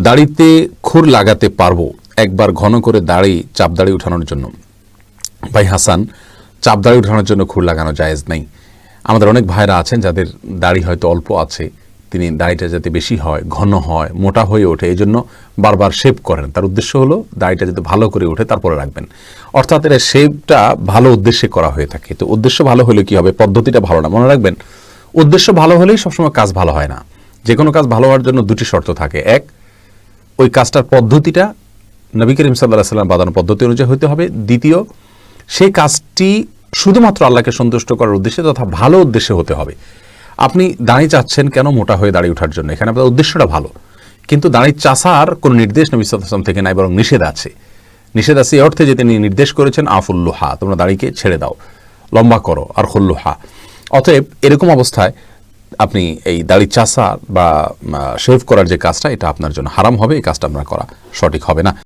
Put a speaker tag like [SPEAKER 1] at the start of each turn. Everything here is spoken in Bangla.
[SPEAKER 1] দাড়িতে খুর লাগাতে পারবো একবার ঘন করে চাপ দাড়ি উঠানোর জন্য। ভাই হাসান, চাপ দাড়ি উঠানোর জন্য খুর লাগানো জায়েজ নেই। আমাদের অনেক ভাইরা আছেন যাদের দাড়ি হয়তো অল্প আছে, তিনি দাড়িটা যাতে বেশি হয়, ঘন হয়, মোটা হয়ে ওঠে, এই জন্য বারবার শেভ করেন। তার উদ্দেশ্য হলো দাড়িটা যাতে ভালো করে ওঠে তারপরে রাখবেন। অর্থাৎ এটা শেভটা ভালো উদ্দেশ্যে করা হয়ে থাকে। তো উদ্দেশ্য ভালো হলে কি হবে, পদ্ধতিটা ভালো না। মনে রাখবেন, উদ্দেশ্য ভালো হলেই সবসময় কাজ ভালো হয় না। যে কোনো কাজ ভালো হওয়ার জন্য দুটি শর্ত থাকে। এক, ওই কাজটার পদ্ধতিটা নবী করিম সাল্লাল্লাহু আলাইহি ওয়াসাল্লাম বাঁধানো পদ্ধতি অনুযায়ী হতে হবে। দ্বিতীয়, সেই কাজটি শুধুমাত্র আল্লাহকে সন্তুষ্ট করার উদ্দেশ্যে তথা ভালো উদ্দেশ্যে হতে হবে। আপনি দাড়ি চাচ্ছেন কেন? মোটা হয়ে দাড়ি ওঠার জন্য। এখানে আপনার উদ্দেশ্যটা ভালো, কিন্তু দাড়ি চাষার কোনো নির্দেশ নবী সাল্লাল্লাহু আলাইহি ওয়াসাল্লাম থেকে নাই, বরং নিষেধ আছে। নিষেধ আছে এই অর্থে যে তিনি নির্দেশ করেছেন আফুল্লুহা, তোমরা দাড়িকে ছেড়ে দাও, লম্বা করো, আর খুল্লুহা। অতএব এরকম অবস্থায় আপনি এই দাড়ি চাষা বা শেভ করার যে কাজটা, এটা আপনার জন্য হারাম হবে। এই কাজটা আপনার করা সঠিক হবে না।